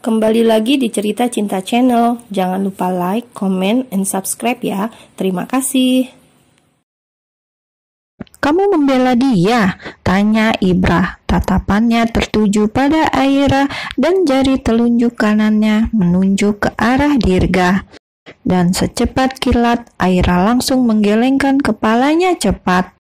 Kembali lagi di Cerita Cinta Channel. Jangan lupa like, comment, and subscribe ya. Terima kasih. Kamu membela dia? Tanya Ibrah. Tatapannya tertuju pada Aira dan jari telunjuk kanannya menunjuk ke arah Dirga. Dan secepat kilat, Aira langsung menggelengkan kepalanya cepat.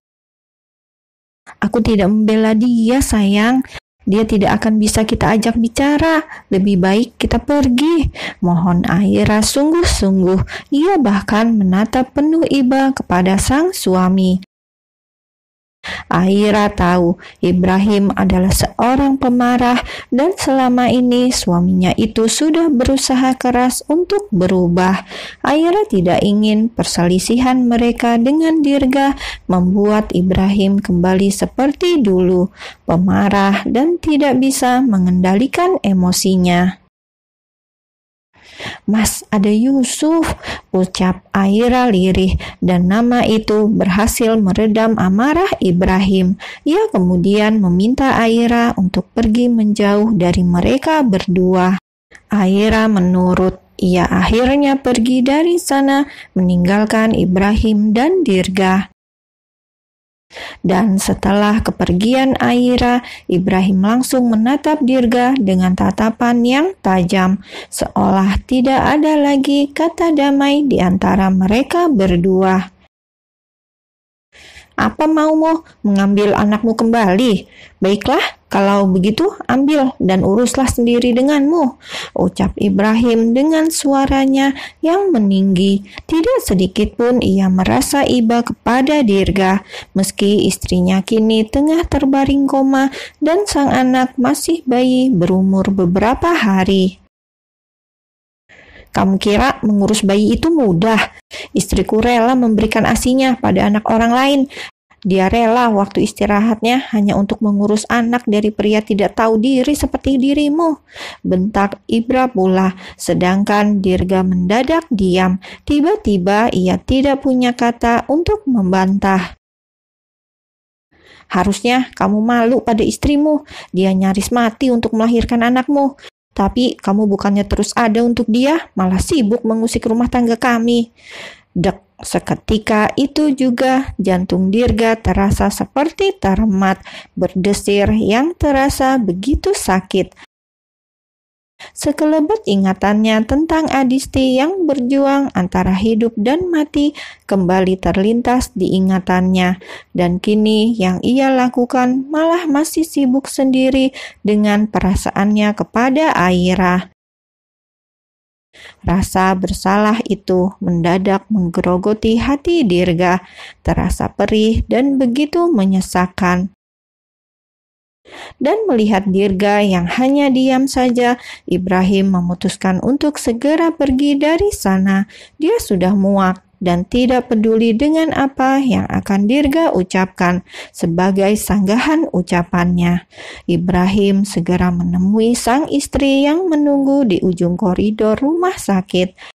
Aku tidak membela dia, sayang. Dia tidak akan bisa kita ajak bicara. Lebih baik kita pergi. Mohon Aira sungguh-sungguh. Ia bahkan menatap penuh iba kepada sang suami. Aira tahu Ibrahim adalah seorang pemarah dan selama ini suaminya itu sudah berusaha keras untuk berubah. Aira tidak ingin perselisihan mereka dengan Dirga membuat Ibrahim kembali seperti dulu, pemarah dan tidak bisa mengendalikan emosinya. Mas, ada Yusuf, ucap Aira lirih, dan nama itu berhasil meredam amarah Ibrahim. Ia kemudian meminta Aira untuk pergi menjauh dari mereka berdua. Aira menurut. Ia akhirnya pergi dari sana, meninggalkan Ibrahim dan Dirga. Dan setelah kepergian Aira, Ibrahim langsung menatap Dirga dengan tatapan yang tajam, seolah tidak ada lagi kata damai di antara mereka berdua. Apa maumu, mengambil anakmu kembali? Baiklah, kalau begitu ambil dan uruslah sendiri denganmu, ucap Ibrahim dengan suaranya yang meninggi. Tidak sedikit pun ia merasa iba kepada Dirga, meski istrinya kini tengah terbaring koma dan sang anak masih bayi berumur beberapa hari. Kamu kira mengurus bayi itu mudah? Istriku rela memberikan ASI-nya pada anak orang lain. Dia rela waktu istirahatnya hanya untuk mengurus anak dari pria tidak tahu diri seperti dirimu, bentak Ibra pula, sedangkan Dirga mendadak diam. Tiba-tiba ia tidak punya kata untuk membantah. Harusnya kamu malu pada istrimu, dia nyaris mati untuk melahirkan anakmu. Tapi kamu bukannya terus ada untuk dia, malah sibuk mengusik rumah tangga kami. Dek, seketika itu juga jantung Dirga terasa seperti termat, berdesir yang terasa begitu sakit. Sekelebat ingatannya tentang Adisti yang berjuang antara hidup dan mati kembali terlintas di ingatannya, dan kini yang ia lakukan malah masih sibuk sendiri dengan perasaannya kepada Aira. Rasa bersalah itu mendadak menggerogoti hati Dirga, terasa perih dan begitu menyesakkan. Dan melihat Dirga yang hanya diam saja, Ibrahim memutuskan untuk segera pergi dari sana. Dia sudah muak dan tidak peduli dengan apa yang akan Dirga ucapkan sebagai sanggahan ucapannya. Ibrahim segera menemui sang istri yang menunggu di ujung koridor rumah sakit.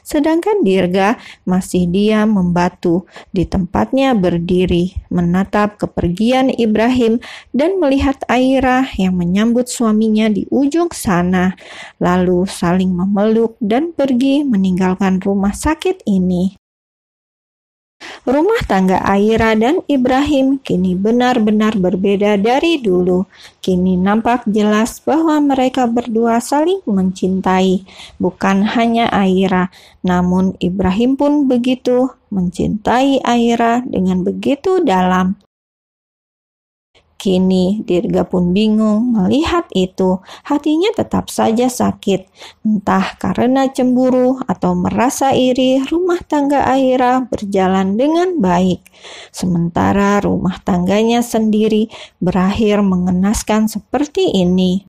Sedangkan Dirga masih diam membatu di tempatnya berdiri, menatap kepergian Ibrahim dan melihat Aira yang menyambut suaminya di ujung sana, lalu saling memeluk dan pergi meninggalkan rumah sakit ini. Rumah tangga Aira dan Ibrahim kini benar-benar berbeda dari dulu. Kini nampak jelas bahwa mereka berdua saling mencintai. Bukan hanya Aira, namun Ibrahim pun begitu mencintai Aira dengan begitu dalam. Kini Dirga pun bingung melihat itu. Hatinya tetap saja sakit. Entah karena cemburu atau merasa iri, rumah tangga Aira berjalan dengan baik. Sementara rumah tangganya sendiri berakhir mengenaskan seperti ini.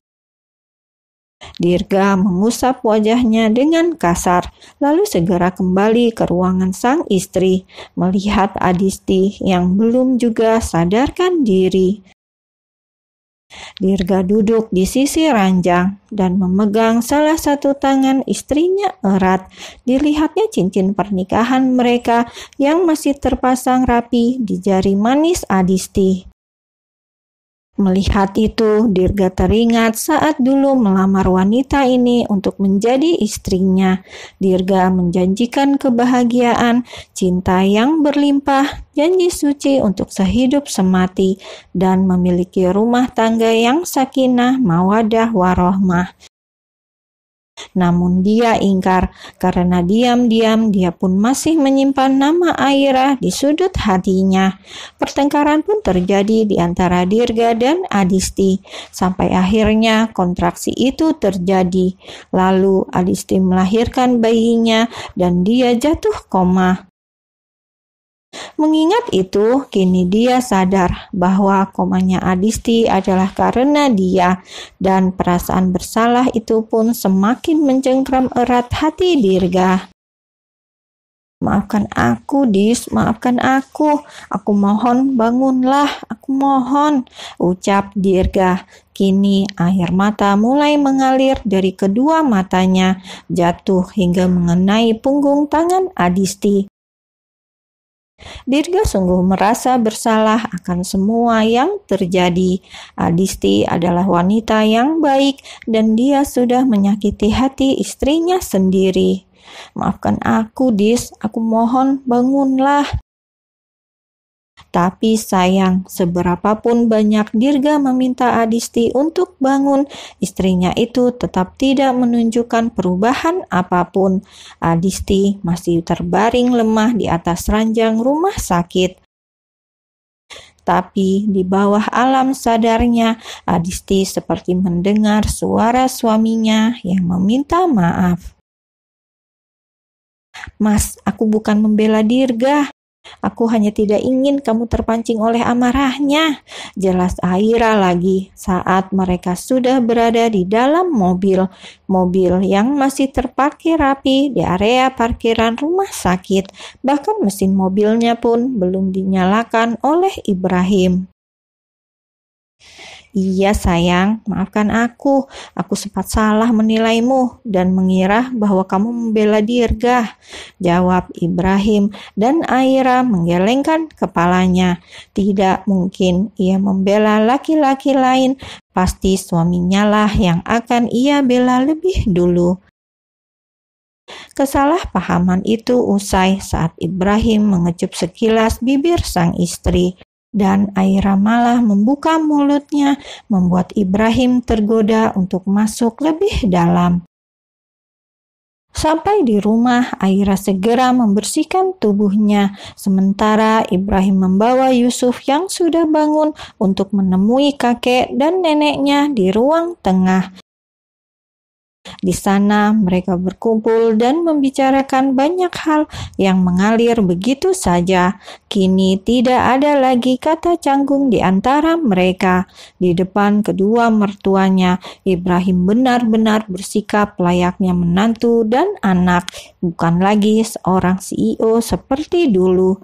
Dirga mengusap wajahnya dengan kasar, lalu segera kembali ke ruangan sang istri, melihat Adisti yang belum juga sadarkan diri. Dirga duduk di sisi ranjang dan memegang salah satu tangan istrinya erat. Dilihatnya cincin pernikahan mereka yang masih terpasang rapi di jari manis Adisti. Melihat itu, Dirga teringat saat dulu melamar wanita ini untuk menjadi istrinya. Dirga menjanjikan kebahagiaan, cinta yang berlimpah, janji suci untuk sehidup semati, dan memiliki rumah tangga yang sakinah, mawadah, warohmah. Namun dia ingkar karena diam-diam dia pun masih menyimpan nama Aira di sudut hatinya. Pertengkaran pun terjadi di antara Dirga dan Adisti sampai akhirnya kontraksi itu terjadi. Lalu Adisti melahirkan bayinya dan dia jatuh koma. Mengingat itu, kini dia sadar bahwa komanya Adisti adalah karena dia, dan perasaan bersalah itu pun semakin mencengkram erat hati Dirga. "Maafkan aku, Dis, maafkan aku. Aku mohon bangunlah, aku mohon," ucap Dirga. Kini air mata mulai mengalir dari kedua matanya, jatuh hingga mengenai punggung tangan Adisti. Dirga sungguh merasa bersalah akan semua yang terjadi. Adisti adalah wanita yang baik dan dia sudah menyakiti hati istrinya sendiri. "Maafkan aku, Dis, aku mohon bangunlah." Tapi sayang, seberapapun banyak Dirga meminta Adisti untuk bangun, istrinya itu tetap tidak menunjukkan perubahan apapun. Adisti masih terbaring lemah di atas ranjang rumah sakit. Tapi di bawah alam sadarnya, Adisti seperti mendengar suara suaminya yang meminta maaf. "Mas, aku bukan membela Dirga. Aku hanya tidak ingin kamu terpancing oleh amarahnya," jelas Aira lagi saat mereka sudah berada di dalam mobil yang masih terparkir rapi di area parkiran rumah sakit. Bahkan mesin mobilnya pun belum dinyalakan oleh Ibrahim. "Iya sayang, maafkan aku. Aku sempat salah menilaimu dan mengira bahwa kamu membela Dirga," jawab Ibrahim, dan Aira menggelengkan kepalanya. Tidak mungkin ia membela laki-laki lain, pasti suaminya lah yang akan ia bela lebih dulu. Kesalahpahaman itu usai saat Ibrahim mengecup sekilas bibir sang istri. Dan Aira malah membuka mulutnya, membuat Ibrahim tergoda untuk masuk lebih dalam. Sampai di rumah, Aira segera membersihkan tubuhnya, sementara Ibrahim membawa Yusuf yang sudah bangun untuk menemui kakek dan neneknya di ruang tengah. Di sana mereka berkumpul dan membicarakan banyak hal yang mengalir begitu saja. Kini tidak ada lagi kata canggung di antara mereka. Di depan kedua mertuanya, Ibrahim benar-benar bersikap layaknya menantu dan anak, bukan lagi seorang CEO seperti dulu.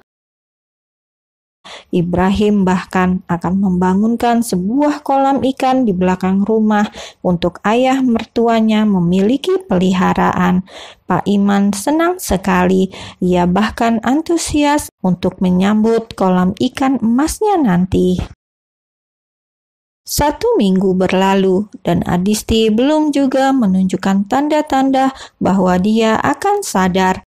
Ibrahim bahkan akan membangunkan sebuah kolam ikan di belakang rumah untuk ayah mertuanya memiliki peliharaan. Pak Iman senang sekali. Ia bahkan antusias untuk menyambut kolam ikan emasnya nanti. 1 minggu berlalu dan Adisti belum juga menunjukkan tanda-tanda bahwa dia akan sadar.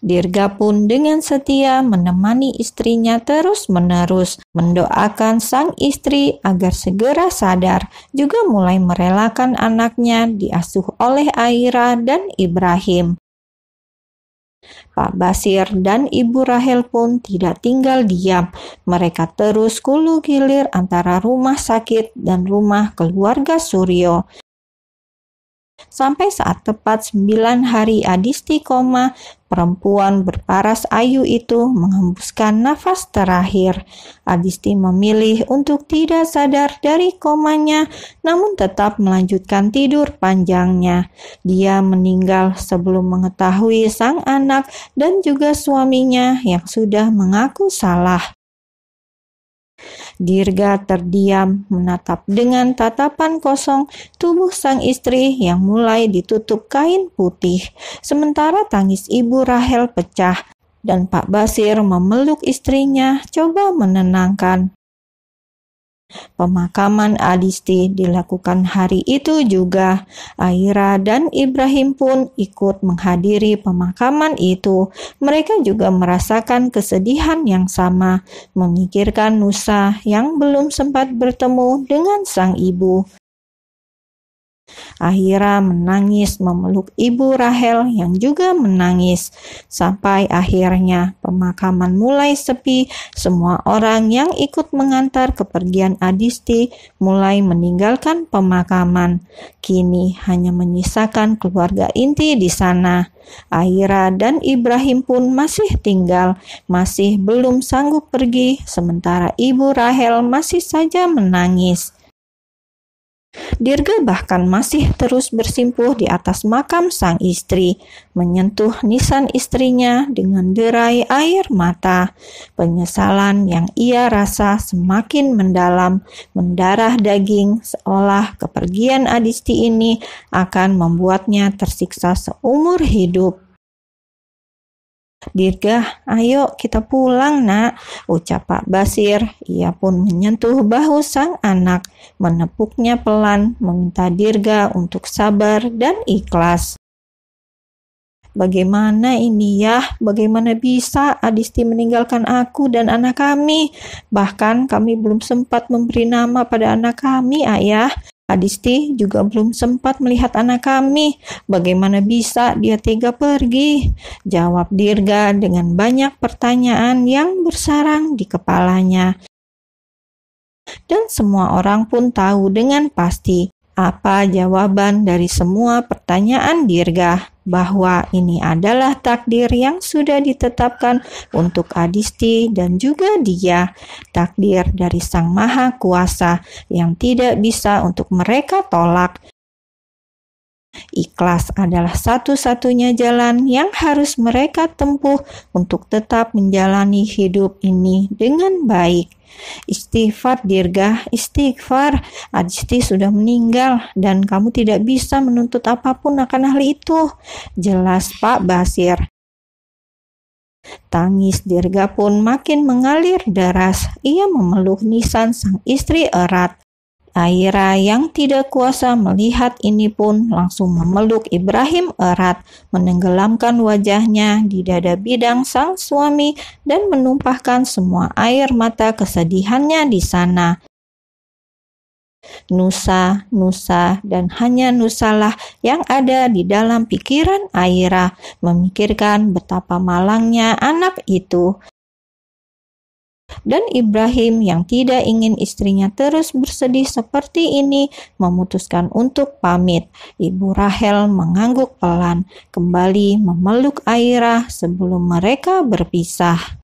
Dirga pun dengan setia menemani istrinya terus-menerus, mendoakan sang istri agar segera sadar, juga mulai merelakan anaknya diasuh oleh Aira dan Ibrahim. Pak Basir dan Ibu Rahel pun tidak tinggal diam. Mereka terus kulu gilir antara rumah sakit dan rumah keluarga Suryo. Sampai saat tepat 9 hari Adisti koma, perempuan berparas ayu itu menghembuskan nafas terakhir. Adisti memilih untuk tidak sadar dari komanya, namun tetap melanjutkan tidur panjangnya. Dia meninggal sebelum mengetahui sang anak dan juga suaminya yang sudah mengaku salah. Dirga terdiam menatap dengan tatapan kosong tubuh sang istri yang mulai ditutup kain putih. Sementara tangis Ibu Rahel pecah dan Pak Basir memeluk istrinya coba menenangkan. Pemakaman Adisti dilakukan hari itu juga. Aira dan Ibrahim pun ikut menghadiri pemakaman itu. Mereka juga merasakan kesedihan yang sama, memikirkan Nusa yang belum sempat bertemu dengan sang ibu. Aira menangis memeluk ibu Rahel yang juga menangis. Sampai akhirnya pemakaman mulai sepi. Semua orang yang ikut mengantar kepergian Adisti mulai meninggalkan pemakaman. Kini hanya menyisakan keluarga inti di sana. Aira dan Ibrahim pun masih tinggal, masih belum sanggup pergi, sementara ibu Rahel masih saja menangis. Dirga bahkan masih terus bersimpuh di atas makam sang istri, menyentuh nisan istrinya dengan derai air mata. Penyesalan yang ia rasa semakin mendalam, mendarah daging, seolah kepergian Adisti ini akan membuatnya tersiksa seumur hidup. "Dirga, ayo kita pulang nak," ucap Pak Basir. Ia pun menyentuh bahu sang anak, menepuknya pelan, meminta Dirga untuk sabar dan ikhlas. "Bagaimana ini ya? Bagaimana bisa Adisti meninggalkan aku dan anak kami? Bahkan kami belum sempat memberi nama pada anak kami, Ayah. Adisti juga belum sempat melihat anak kami. Bagaimana bisa dia tega pergi?" jawab Dirga dengan banyak pertanyaan yang bersarang di kepalanya. Dan semua orang pun tahu dengan pasti apa jawaban dari semua pertanyaan Dirga, bahwa ini adalah takdir yang sudah ditetapkan untuk Adisti dan juga dia, takdir dari Sang Maha Kuasa yang tidak bisa untuk mereka tolak. Ikhlas adalah satu-satunya jalan yang harus mereka tempuh untuk tetap menjalani hidup ini dengan baik. Istighfar Dirga, istighfar. Adisti sudah meninggal dan kamu tidak bisa menuntut apapun akan hal itu, jelas Pak Basir. Tangis Dirga pun makin mengalir deras. Ia memeluk nisan sang istri erat. Aira yang tidak kuasa melihat ini pun langsung memeluk Ibrahim erat, menenggelamkan wajahnya di dada bidang sang suami dan menumpahkan semua air mata kesedihannya di sana. Nusa, Nusa, dan hanya Nusalah yang ada di dalam pikiran Aira, memikirkan betapa malangnya anak itu. Dan Ibrahim yang tidak ingin istrinya terus bersedih seperti ini memutuskan untuk pamit. Ibu Rahel mengangguk pelan, kembali memeluk Aira sebelum mereka berpisah.